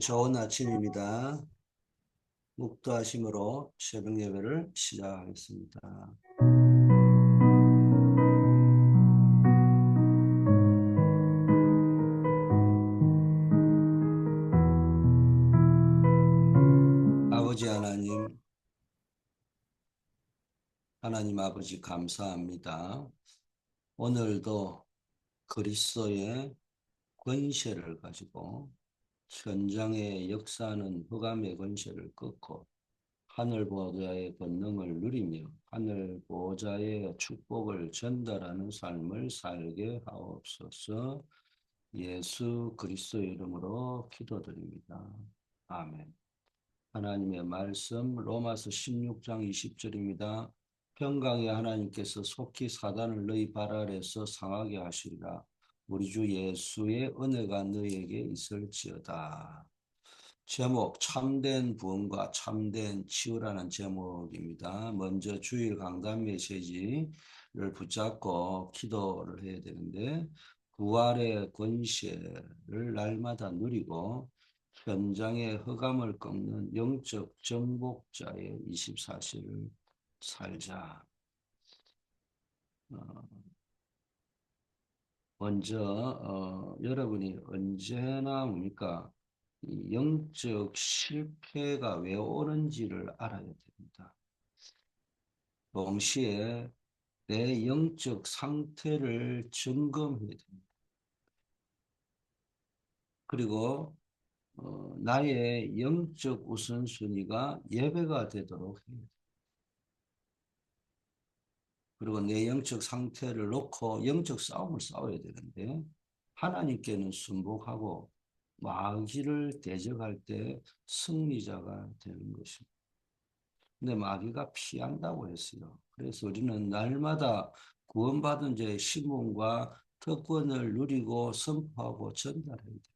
좋은 아침입니다. 묵도하심으로 새벽 예배를 시작하겠습니다. 아버지 하나님 아버지 감사합니다. 오늘도 그리스도의 권세를 가지고 현장에 역사하는 흑암의 권세를 꺾고 하늘 보호자의 권능을 누리며 하늘 보호자의 축복을 전달하는 삶을 살게 하옵소서. 예수 그리스도의 이름으로 기도드립니다. 아멘. 하나님의 말씀 로마서 16장 20절입니다. 평강의 하나님께서 속히 사단을 너희 발 아래에서 상하게 하시리라. 우리 주 예수의 은혜가 너희에게 있을지어다. 제목 참된 부흥과 참된 치유라는 제목입니다. 먼저 주일 강단 메시지를 붙잡고 기도를 해야 되는데 부활의 권세를 날마다 누리고 현장의 흑암을 꺾는 영적 정복자의 24시를 살자. 어, 먼저 여러분이 언제나 뭡니까? 이 영적 실패가 왜 오는지를 알아야 됩니다. 동시에 내 영적 상태를 점검해야 됩니다. 그리고 나의 영적 우선순위가 예배가 되도록 해야 됩니다. 그리고 내 영적 상태를 놓고 영적 싸움을 싸워야 되는데 하나님께는 순복하고 마귀를 대적할 때 승리자가 되는 것입니다. 근데 마귀가 피한다고 했어요. 그래서 우리는 날마다 구원받은 자의 신분과 특권을 누리고 선포하고 전달해야 됩니다.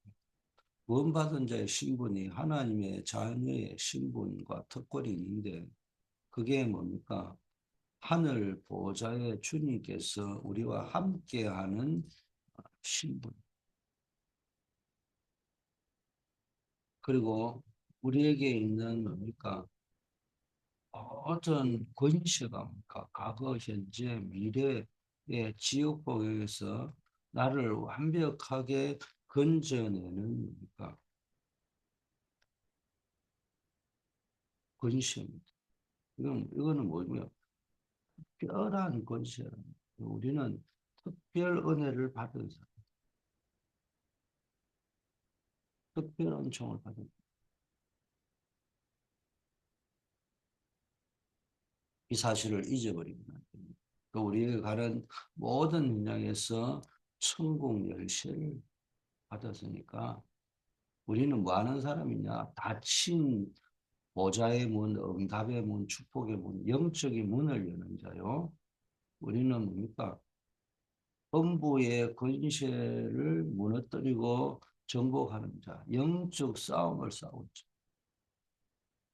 구원받은 자의 신분이 하나님의 자녀의 신분과 특권이 있는데 그게 뭡니까? 하늘 보좌의 주님께서 우리와 함께하는 신분. 그리고 우리에게 있는 뭡니까? 어떤 권세가 뭡니까? 과거, 현재, 미래의 지옥복에서 나를 완벽하게 건져내는 뭡니까? 권세입니다. 이거는 뭐고요? 특별한 권세라. 우리는 특별 은혜를 받은 사람, 특별한 총을 받은 이 사실을 잊어버리면 안 됩니다. 또 우리가 가는 모든 현장에서 천국 열쇠를 받았으니까 우리는 뭐 하는 사람이냐? 닫힌 보좌의 문, 응답의 문, 축복의 문, 영적인 문을 여는 자요. 우리는 뭡니까? 음부의 권세를 무너뜨리고 정복하는 자, 영적 싸움을 싸우는 자.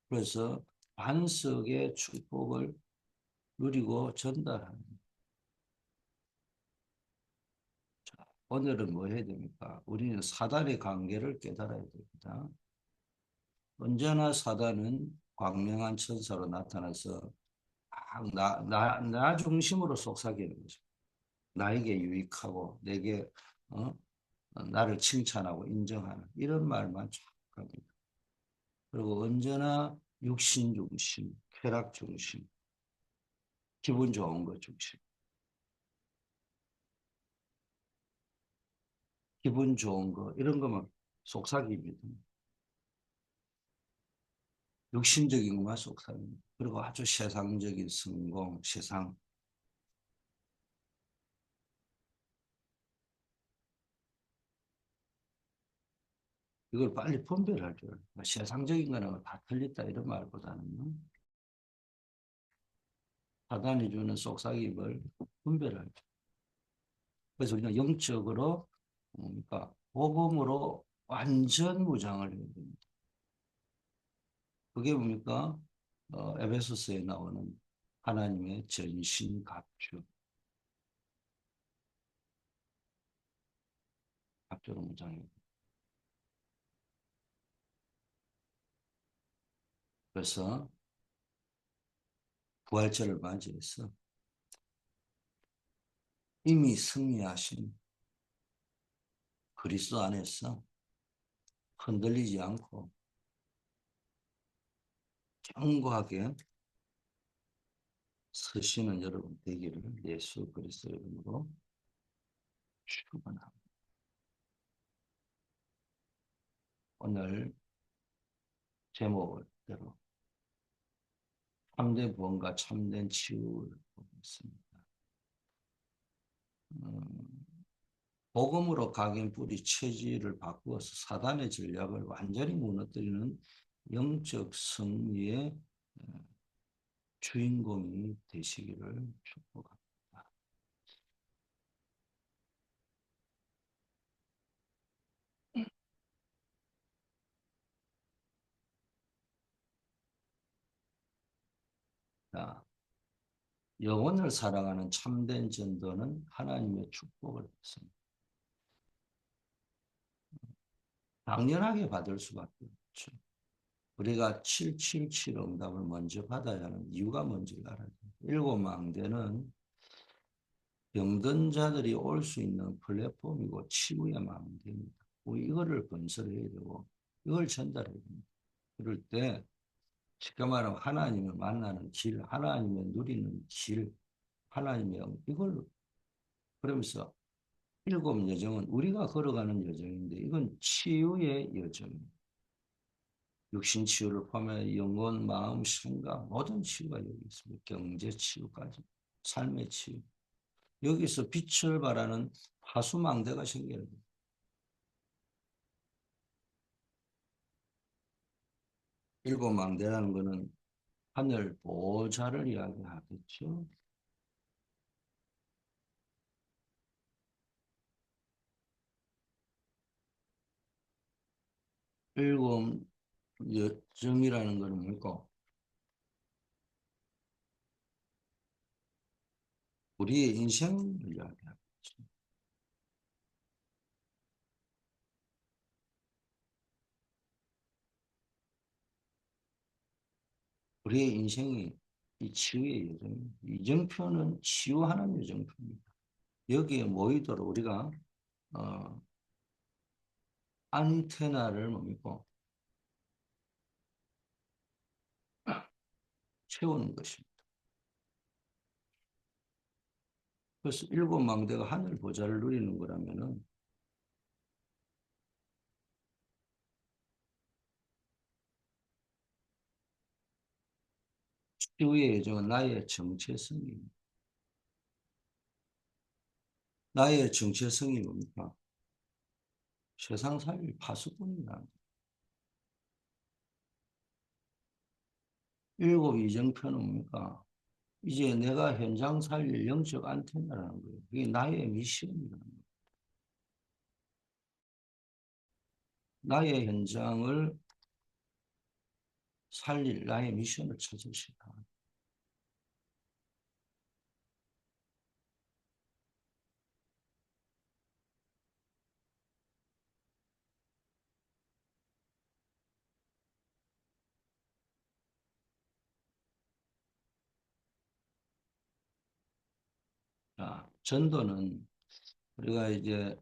그래서 반석의 축복을 누리고 전달하는 자. 오늘은 뭐 해야 됩니까? 우리는 사단의 관계를 깨달아야 됩니다. 언제나 사단은 광명한 천사로 나타나서 나 중심으로 속삭이는 거죠. 나에게 유익하고 내게 어? 나를 칭찬하고 인정하는 이런 말만 쫙 합니다. 그리고 언제나 육신 중심, 쾌락 중심, 기분 좋은 것 중심, 기분 좋은 거 이런 것만 속삭입니다. 육신적인 것만 속삭입니다. 그리고 아주 세상적인 성공, 세상 이걸 빨리 분별할 줄 알아요. 세상적인 거는 다 틀렸다 이런 말보다는 사단이 주는 속삭임을 분별할 줄. 그래서 우리는 영적으로 뭡니까? 복음으로 완전 무장을 해야 됩니다. 그게 뭡니까? 에베소서에 나오는 하나님의 전신 갑주, 갑주로 무장해야 됩니다. 그래서 부활절을 맞이해서 이미 승리하신 그리스도 안에서 흔들리지 않고 견고하게 서시는 여러분 되기를 예수 그리스도 이름으로 축원합니다. 오늘 제목대로 참된 구원과 참된 치유를 보고 있습니다. 음, 복음으로 각인 뿌리 체질을 바꾸어서 사단의 전략을 완전히 무너뜨리는 영적 승리의 주인공이 되시기를 축복합니다. 자, 영혼을 사랑하는 참된 전도는 하나님의 축복을 받습니다. 당연하게 받을 수밖에 없죠. 우리가 777 응답을 먼저 받아야 하는 이유가 뭔지를 알아야 돼요. 일곱 망대는 병든 자들이 올 수 있는 플랫폼이고 치유의 망대입니다. 우리 이거를 건설해야 되고 이걸 전달해야 됩니다. 그럴 때 쉽게 말하면 하나님을 만나는 길, 하나님을 누리는 길, 하나님의 이걸 그러면서 일곱 여정은 우리가 걸어가는 여정인데 이건 치유의 여정입니다. 육신 치유를 포함해 영혼, 마음, 생각 모든 치유가 여기 있습니다. 경제 치유까지 삶의 치유. 여기서 빛을 발하는 파수망대가 생겨야 됩니다. 일곱 망대라는 것은 하늘 보호자를 이야기하겠죠. 일곱 여정이라는 것은 뭐고 우리의 인생을 이야기하겠죠. 우리의 인생이 이 치유의 여정입니다. 이정표는 치유하는 여정표입니다. 여기에 모이도록 우리가 어, 안테나를 뭡니까? 채우는 것입니다. 그래서 일곱 망대가 하늘 보좌를 누리는 거라면은 치유의 여정은 나의 정체성입니다. 나의 정체성이 뭡니까? 세상 살릴 파수꾼이다. 일곱 이정표는 뭡니까? 이제 내가 현장 살릴 영적 안테나라는 거예요. 그게 나의 미션이라는 거예요. 나의 현장을 살릴 나의 미션을 찾으시다. 자, 전도는 우리가 이제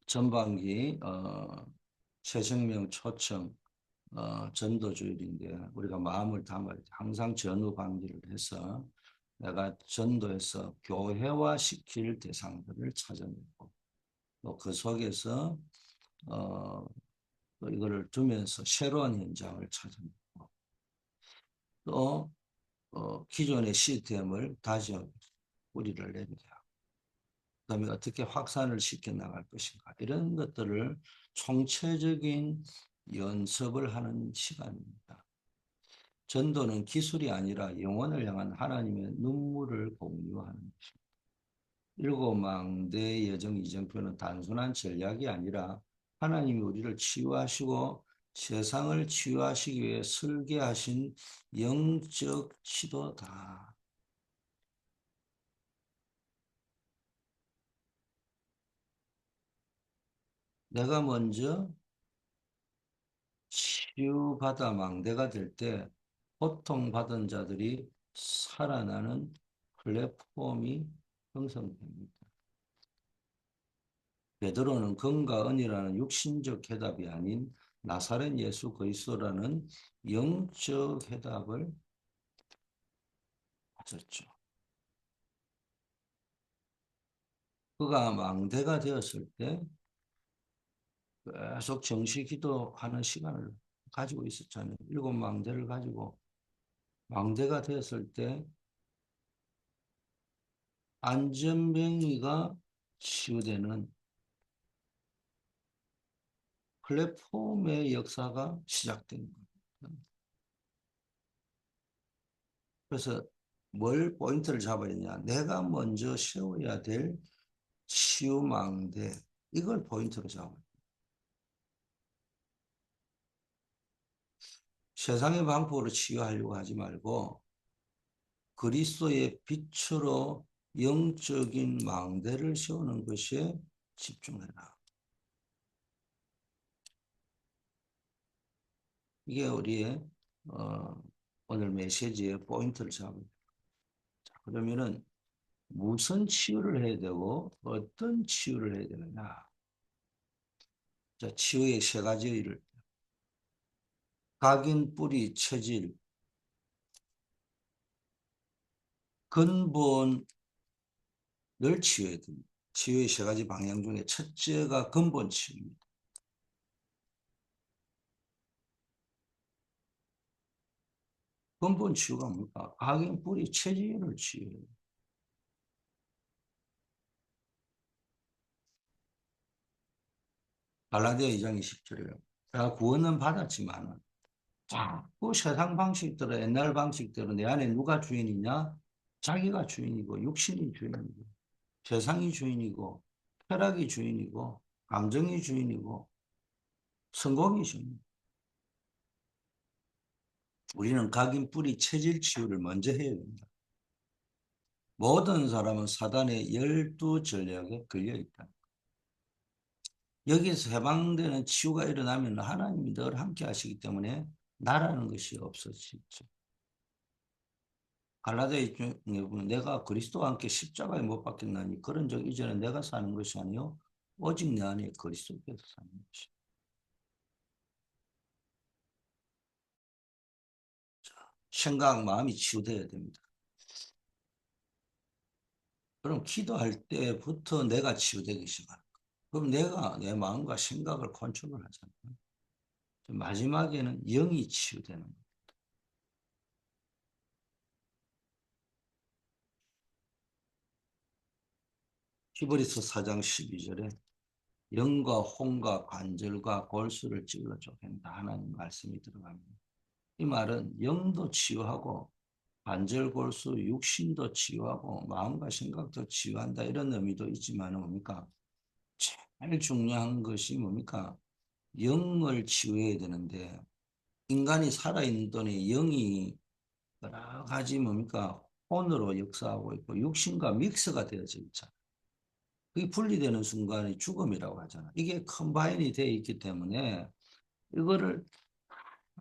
전반기 새생명 초청 전도주일인데 우리가 마음을 담아야 돼. 항상 전후 관계를 해서 내가 전도해서 교회화 시킬 대상들을 찾아내고 또 그 속에서 어, 또 이거를 두면서 새로운 현장을 찾아내고 또 기존의 시스템을 다시 뿌리를 내리자. 그다음에 어떻게 확산을 시켜 나갈 것인가 이런 것들을 총체적인 연습을 하는 시간입니다. 전도는 기술이 아니라 영혼을 향한 하나님의 눈물을 공유하는 것입니다. 일곱 망대 여정 이정표는 단순한 전략이 아니라 하나님이 우리를 치유하시고 세상을 치유하시기 위해 설계하신 영적 시도다. 내가 먼저 치유받아 망대가 될 때 고통받은 자들이 살아나는 플랫폼이 형성됩니다. 베드로는 금과 은이라는 육신적 해답이 아닌 나사렛 예수 그리스도라는 영적 해답을 가졌죠. 그가 망대가 되었을 때 계속 정시 기도하는 시간을 가지고 있었잖아요. 7망대를 가지고 망대가 되었을 때 안전병이가 치유되는 플랫폼의 역사가 시작된 거예요. 그래서 뭘 포인트를 잡아야 되냐. 내가 먼저 세워야 될 치유망대. 이걸 포인트로 잡아요. 세상의 방법으로 치유하려고 하지 말고 그리스도의 빛으로 영적인 망대를 세우는 것에 집중해라. 이게 우리의 오늘 메시지의 포인트를 잡아요. 그러면은 무슨 치유를 해야 되고 어떤 치유를 해야 되느냐. 자, 치유의 세 가지를 각인, 뿌리, 체질, 근본을 치유해야 됩니다. 치유의 세 가지 방향 중에 첫째가 근본 치유입니다. 근본 치유가 뭘까? 각인, 뿌리, 체질을 치유해요. 갈라디아 2장 20절에요. 내가 구원은 받았지만 자꾸 세상 방식대로 옛날 방식대로 내 안에 누가 주인이냐? 자기가 주인이고 육신이 주인이고 세상이 주인이고 쾌락이 주인이고 감정이 주인이고 성공이 주인. 우리는 각인 뿌리 체질 치유를 먼저 해야 됩니다. 모든 사람은 사단의 12전략에 걸려 있다. 여기서 해방되는 치유가 일어나면 하나님이 늘 함께 하시기 때문에 나라는 것이 없어지죠. 갈라디아 중에 보면 내가 그리스도와 함께 십자가에 못 박혔나니 그런 적 이전에 내가 사는 것이 아니요 오직 내 안에 그리스도께서 사는 것이. 생각, 마음이 치유되어야 됩니다. 그럼 기도할 때부터 내가 치유되기 시작합니다. 그럼 내가 내 마음과 생각을 컨트롤하잖아요. 마지막에는 영이 치유되는 거예요. 히브리서 4장 12절에 영과 혼과 관절과 골수를 찔러 쪼갠다 하나님 말씀이 들어갑니다. 이 말은 영도 치유하고 관절, 골수, 육신도 치유하고 마음과 생각도 치유한다 이런 의미도 있지만 뭡니까? 제일 중요한 것이 뭡니까? 영을 치유해야 되는데 인간이 살아있는 동안에 영이 여러 가지 뭡니까? 혼으로 역사하고 있고 육신과 믹스가 되어져 있잖아요. 그게 분리되는 순간이 죽음이라고 하잖아. 이게 컴바인이 되어 있기 때문에 이거를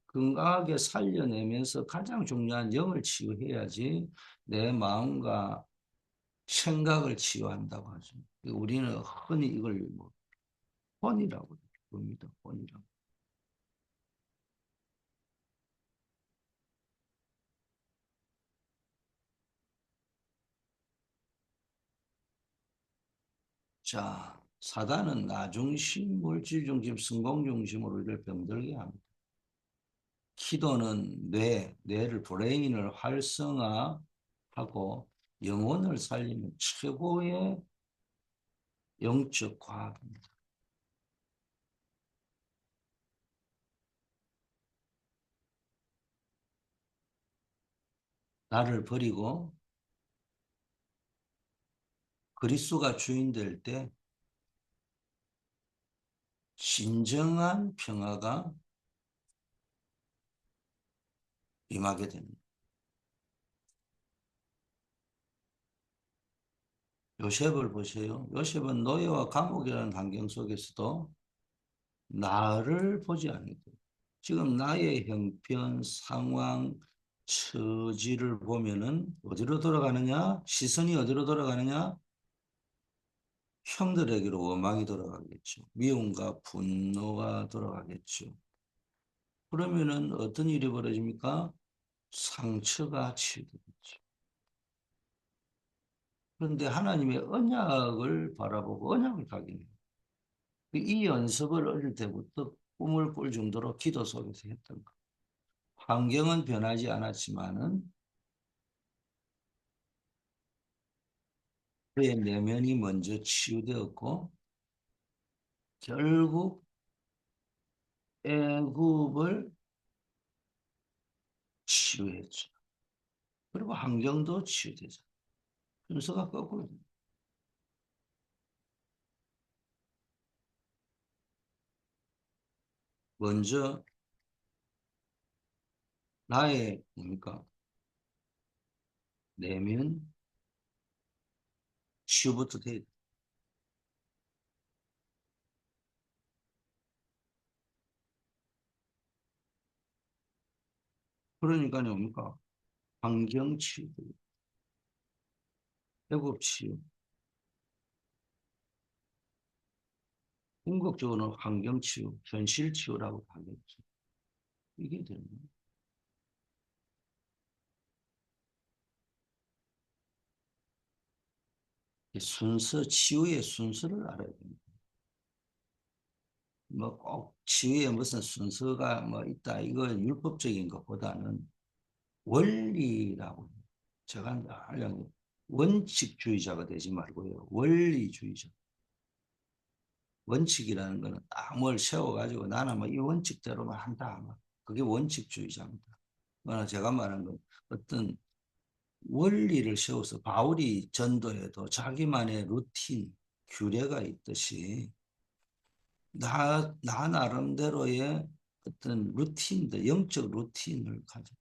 건강하게 살려내면서 가장 중요한 영을 치유해야지 내 마음과 생각을 치유한다고 하죠. 우리는 흔히 이걸 뭐 혼이라고 봅니다. 혼이라고. 자, 사단은 나중심, 물질중심, 성공중심으로 우리를 병들게 합니다. 기도는 뇌를 브레인을 활성화하고 영혼을 살리는 최고의 영적 과학입니다. 나를 버리고 그리스도가 주인 될 때 진정한 평화가 임하게 됩니다. 요셉을 보세요. 요셉은 노예와 감옥이라는 환경 속에서도 나를 보지 않고 지금 나의 형편, 상황, 처지를 보면은 어디로 돌아가느냐? 시선이 어디로 돌아가느냐? 형들에게로 원망이 돌아가겠죠. 미움과 분노가 돌아가겠죠. 그러면은 어떤 일이 벌어집니까? 상처가 치유되겠죠. 그런데 하나님의 언약을 바라보고 언약을 각인해요. 이 연습을 어릴 때부터 꿈을 꿀 정도로 기도 속에서 했던 거. 환경은 변하지 않았지만은 그의 내면이 먼저 치유되었고 결국 애굽을 치유했죠. 그리고 환경도 치유되죠. 순서가 거꾸로 됩니다. 먼저 나의 뭡니까? 내면 치유부터 돼야 돼. 그러니까 뭡니까? 환경 치유, 애굽 치유. 궁극적으로는 환경 치유, 현실 치유라고 하겠죠. 이게 되는 거예요. 순서, 치유의 순서를 알아야 됩니다. 뭐 꼭 치유에 무슨 순서가 뭐 있다. 이건 율법적인 것보다는 원리라고. 제가 하려면 원칙주의자가 되지 말고요. 원리주의자. 원칙이라는 거는 딱 뭘 세워가지고 나는 뭐 이 원칙대로만 한다. 그게 원칙주의자입니다. 그러나 제가 말한 건 어떤 원리를 세워서 바울이 전도에도 자기만의 루틴, 규례가 있듯이 나 나름대로의 어떤 루틴들, 영적 루틴을 가져.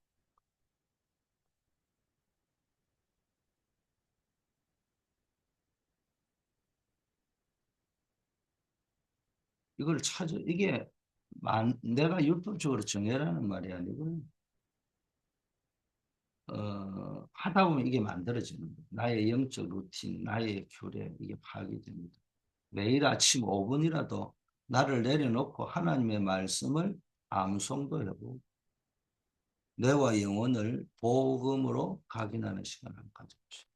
이걸 찾아. 이게 내가 율법적으로 정해라는 말이 아니고 하다 보면 이게 만들어지는 거예요. 나의 영적 루틴, 나의 규례, 이게 파악이 됩니다. 매일 아침 5분이라도 나를 내려놓고 하나님의 말씀을 암송도 해보고 뇌와 영혼을 복음으로 각인하는 시간을 가져보시오.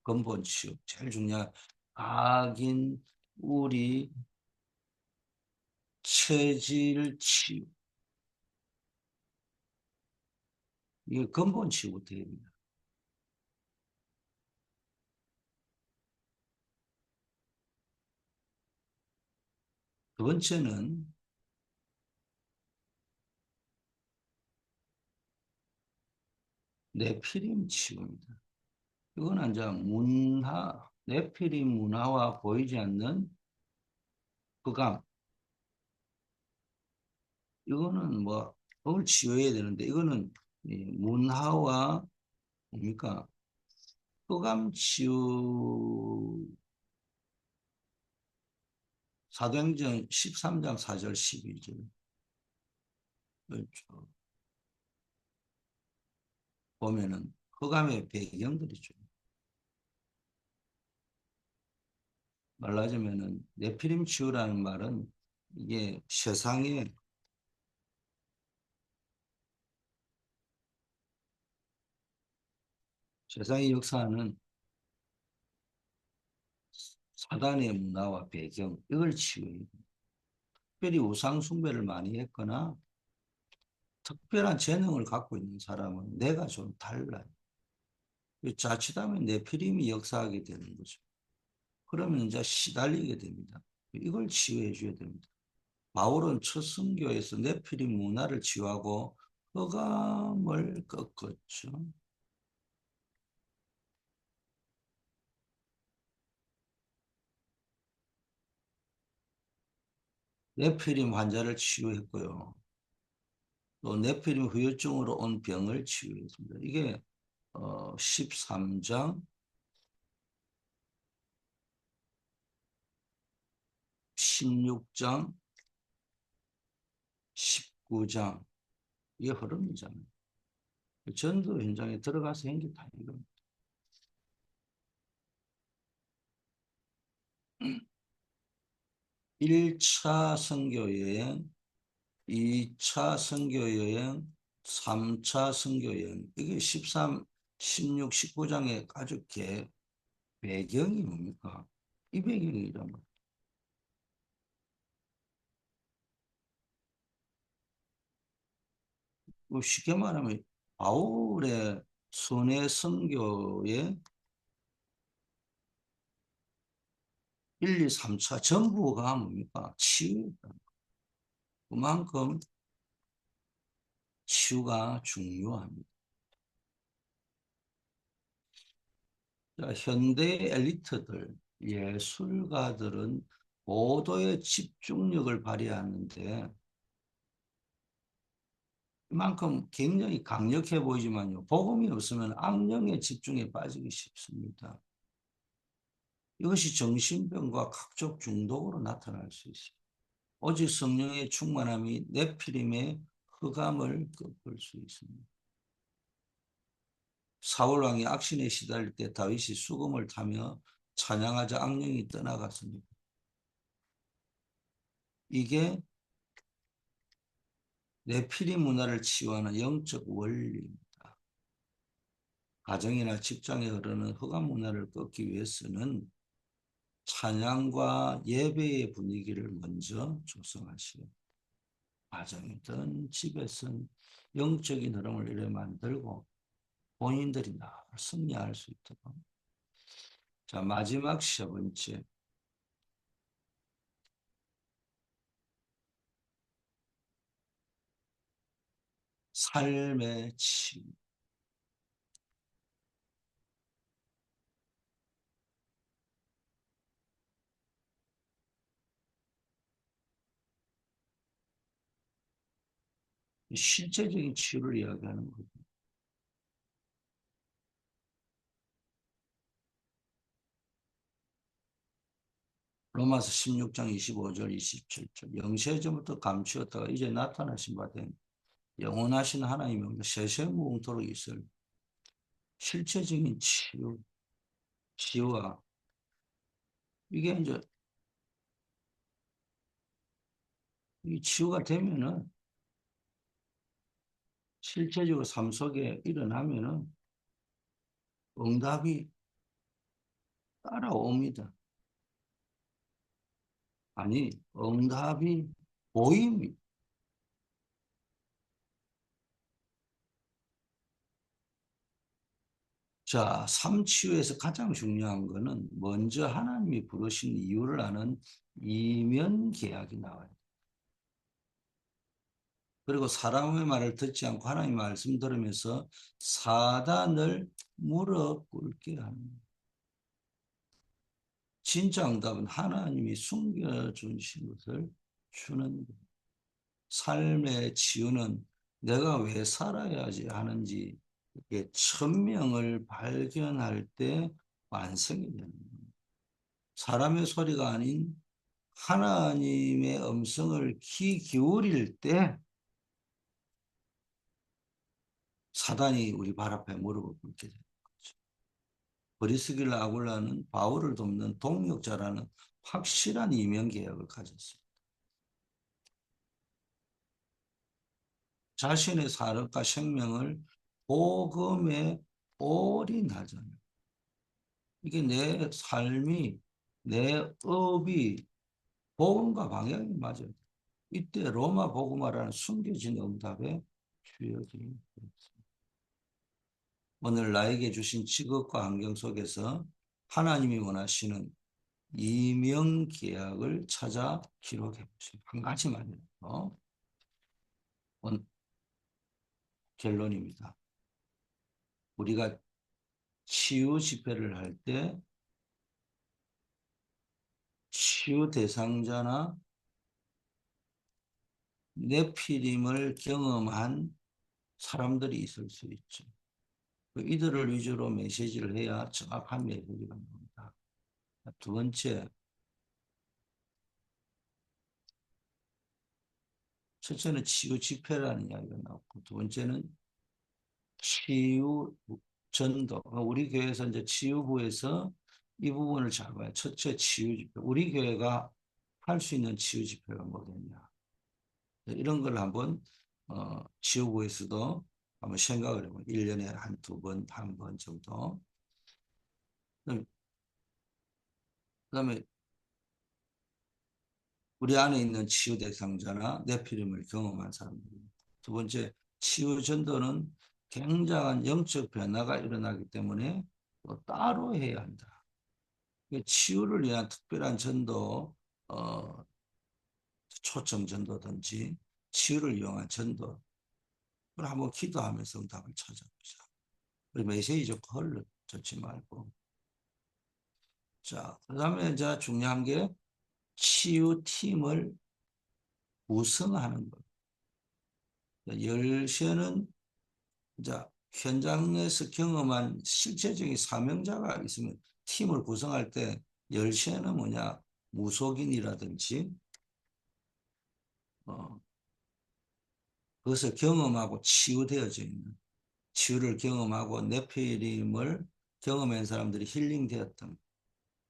근본 치유, 제일 중요한 각인, 우리 체질 치유. 이게 근본 치유부터 됩니다. 두 번째는 네피림 치유입니다. 이거는 이제 네피림 문화와 보이지 않는 흑암. 이거는 뭐, 그걸 치유해야 되는데, 이거는 이 문화와 뭡니까? 흑암 치유, 사도행전 13장 4절 12절. 보면은 흑암의 배경들이죠. 말하자면은 네피림 치유라는 말은 이게 세상의 역사는 사단의 문화와 배경, 이걸 치유해요. 특별히 우상 숭배를 많이 했거나 특별한 재능을 갖고 있는 사람은 내가 좀 달라요. 자칫하면 네피림이 역사하게 되는 거죠. 그러면 이제 시달리게 됩니다. 이걸 치유해 줘야 됩니다. 바울은 첫 선교에서 네피림 문화를 치유하고 흑암을 꺾었죠. 네피림 환자를 치유했고요. 또 네피림 후유증으로 온 병을 치유했습니다. 이게 13장, 16장, 19장 이게 흐름이잖아요. 전도 현장에 들어가서 한 게 다 이겁니다. 1차 선교여행, 2차 선교여행, 3차 선교여행. 이게 13, 16, 19장의 아주 배경이 뭡니까? 이 배경이란 말이에요. 뭐 쉽게 말하면 바울의 순회 선교의 1, 2, 3차 전부가 뭡니까? 치유다. 그만큼 치유가 중요합니다. 자, 현대 엘리트들, 예술가들은 고도의 집중력을 발휘하는데 이만큼 굉장히 강력해 보이지만요. 복음이 없으면 악령의 집중에 빠지기 쉽습니다. 이것이 정신병과 각종 중독으로 나타날 수 있습니다. 오직 성령의 충만함이 네피림의 흑암을 꺾을 수 있습니다. 사울 왕이 악신에 시달릴 때 다윗이 수금을 타며 찬양하자 악령이 떠나갔습니다. 이게 네피림 문화를 치유하는 영적 원리입니다. 가정이나 직장에 흐르는 흑암 문화를 꺾기 위해서는 찬양과 예배의 분위기를 먼저 조성하시오. 가정이든 집에서는 영적인 흐름을 이래 만들고 본인들이 늘 승리할 수 있도록. 자, 마지막 세 번째. 삶의 치유. 실제적인 치유를 이야기하는 거죠. 로마서 16장 25절 27절 영세전부터 감추었다가 이제 나타나신 바 된 영원하신 하나님의 세세무궁토록 있을 실제적인 치유가 이게 이제 이 치유가 되면은 실제적으로 삶 속에 일어나면은 응답이 따라옵니다. 아니, 응답이 보입니다. 자, 삼치유에서 가장 중요한 거는 먼저 하나님이 부르신 이유를 아는 이면 계약이 나와요. 그리고 사람의 말을 듣지 않고 하나님의 말씀 들으면서 사단을 무릎 꿇게 합니다. 진짜 응답은 하나님이 숨겨주신 것을 주는 것. 삶의 치유는 내가 왜 살아야지 하는지 이렇게 천명을 발견할 때 완성이 되는 겁니다. 사람의 소리가 아닌 하나님의 음성을 귀 기울일 때 사단이 우리 발 앞에 무릎을 꿇게 되는 거죠. 브리스길라 아굴라는 바울을 돕는 동역자라는 확실한 이면 계약을 가졌습니다. 자신의 사력과 생명을 복음에 올인하잖아요. 이게 내 삶이, 내 업이 복음과 방향이 맞아요. 이때 로마 복음화라는 숨겨진 응답의 주역이 되었습니다. 오늘 나에게 주신 직업과 환경 속에서 하나님이 원하시는 이명 계약을 찾아 기록해 보세요. 한 가지만요. 결론입니다. 우리가 치유 집회를 할 때 치유 대상자나 내피림을 경험한 사람들이 있을 수 있죠. 이들을 위주로 메시지를 해야 정확한 메시지가 나옵니다. 두 번째, 첫째는 치유 집회라는 이야기가 나왔고, 두 번째는 치유 전도. 우리 교회에서 이제 치유부에서 이 부분을 잘 봐요. 첫째 치유 집회. 우리 교회가 할 수 있는 치유 집회가 뭐겠냐. 이런 걸 한번 치유부에서도 한번 생각을 해보면 1년에 한 두 번, 한 번 정도. 그다음에 우리 안에 있는 치유 대상자나 네피림을 경험한 사람들. 두 번째, 치유 전도는 굉장한 영적 변화가 일어나기 때문에 또 따로 해야 한다. 치유를 위한 특별한 전도, 어, 초청 전도든지 치유를 이용한 전도, 그걸 한번 기도하면서 응답을 찾아보자. 우리 메시지 좋고 흘러듣지 말고. 자, 그 다음에 이제 중요한 게 치유팀을 구성하는 것. 열쇠는 이제 현장에서 경험한 실제적인 사명자가 있으면 팀을 구성할 때 열쇠는 뭐냐, 무속인이라든지 그것을 경험하고 치유되어져 있는, 치유를 경험하고 네피림을 경험한 사람들이 힐링되었던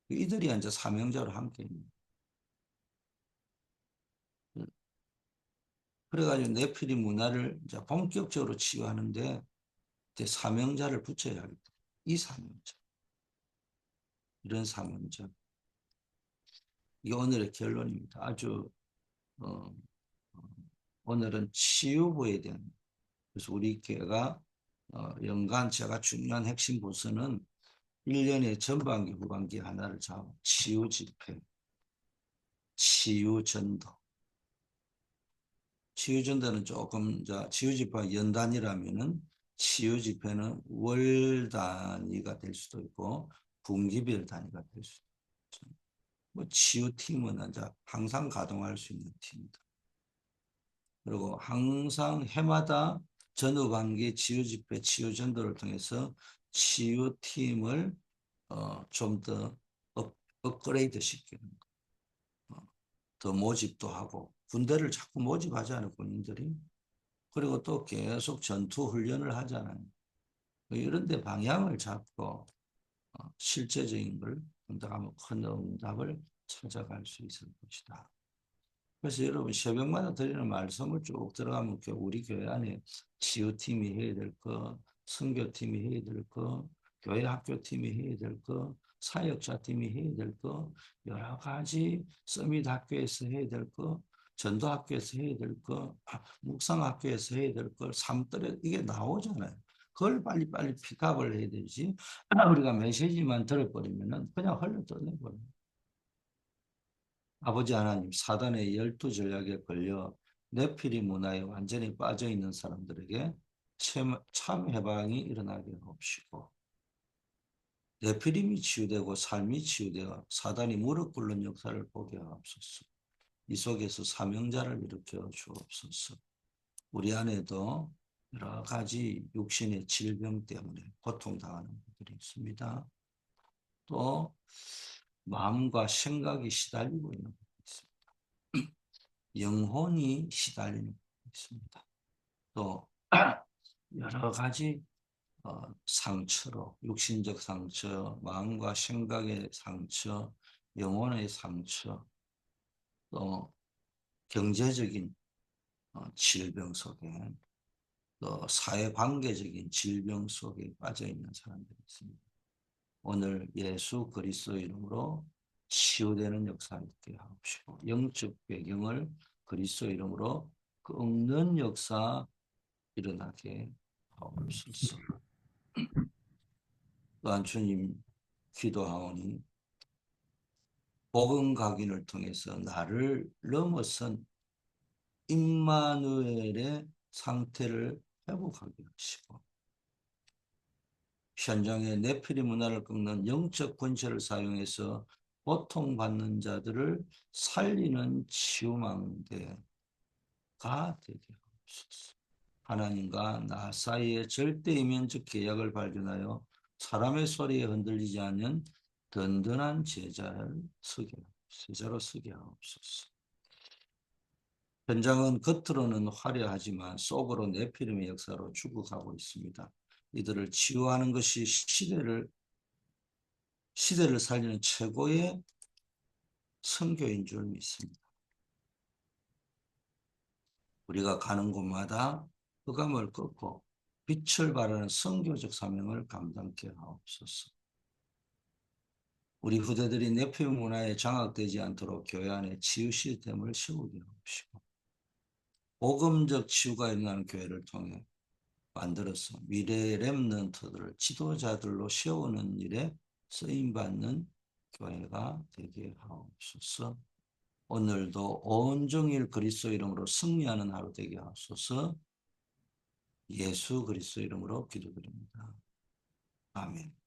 이들이 이제 사명자로 함께 있는. 그래가지고 네피림 문화를 이제 본격적으로 치유하는데 이제 사명자를 붙여야겠다. 이 사명자, 이런 사명자. 이게 오늘의 결론입니다. 아주 어, 오늘은 치유부에 대한, 그래서 우리 교회가 연간 제가 중요한 핵심 부서는 1년의 전반기, 후반기 하나를 잡아 치유 집회, 치유 전도. 치유 전도는 조금 치유 집회가 연단이라면은 치유 집회는 월 단위가 될 수도 있고 분기별 단위가 될 수도 있죠. 뭐 치유 팀은 이제 항상 가동할 수 있는 팀이다. 그리고 항상 해마다 전후반기 치유집회, 치유전도를 통해서 치유팀을 좀 더 업그레이드 시키는 거. 더 모집도 하고 군대를 자꾸 모집하잖아요, 군인들이. 그리고 또 계속 전투 훈련을 하잖아요. 이런 데 방향을 잡고 실제적인 걸 응답하면 큰 응답을 찾아갈 수 있을 것이다. 그래서 여러분 새벽마다 드리는 말씀을 쭉 들어가면 우리 교회 안에 치유팀이 해야 될 거, 선교팀이 해야 될 거, 교회 학교팀이 해야 될 거, 사역자팀이 해야 될 거, 여러 가지 서밋 학교에서 해야 될 거, 전도학교에서 해야 될 거, 묵상학교에서 해야 될 걸 삶들에 이게 나오잖아요. 그걸 빨리빨리 픽업을 해야 되지. 우리가 메시지만 들어버리면 그냥 흘러 떠내버려요. 아버지 하나님, 사단의 12전략에 걸려 네피리 문화에 완전히 빠져있는 사람들에게 참 해방이 일어나게 하옵시고, 네피림이 치유되고 삶이 치유되어 사단이 무릎 꿇는 역사를 보게 하옵소서. 이 속에서 사명자를 일으켜 주옵소서. 우리 안에도 여러 가지 육신의 질병 때문에 고통당하는 분들이 있습니다. 또 마음과 생각이 시달리고 있는 분들이 있습니다. 영혼이 시달리는 분들이 있습니다. 또 여러 가지 상처로 육신적 상처, 마음과 생각의 상처, 영혼의 상처, 또 경제적인 질병 속에, 또 사회관계적인 질병 속에 빠져있는 사람들이 있습니다. 오늘 예수 그리스도 이름으로 치유되는 역사 있게 하옵시고 영적 배경을 그리스도 이름으로 꺾는 역사 일어나게 하옵소서. 또한 주님 기도하오니 복음 각인을 통해서 나를 넘어선 임마누엘의 상태를 회복하게 하시고 현장의 네피리 문화를 꺾는 영적 권세를 사용해서 고통받는 자들을 살리는 치유망대가 되게 하옵소서. 하나님과 나 사이의 절대 이면적 계약을 발견하여 사람의 소리에 흔들리지 않는 든든한 제자로 서게 하옵소서. 현장은 겉으로는 화려하지만 속으로 네피림의 역사로 죽어가고 있습니다. 이들을 치유하는 것이 시대를 살리는 최고의 선교인 줄 믿습니다. 우리가 가는 곳마다 흑암을 꺾고 빛을 발하는 선교적 사명을 감당케 하옵소서. 우리 후대들이 네피림 문화에 장악되지 않도록 교회 안에 치유 시스템을 세우게 하옵시고 복음적 치유가 일어나는 교회를 통해 만들어서 미래의 렘넌트들을 지도자들로 세우는 일에 쓰임받는 교회가 되게 하옵소서. 오늘도 온종일 그리스도 이름으로 승리하는 하루 되게 하옵소서. 예수 그리스도 이름으로 기도드립니다. 아멘.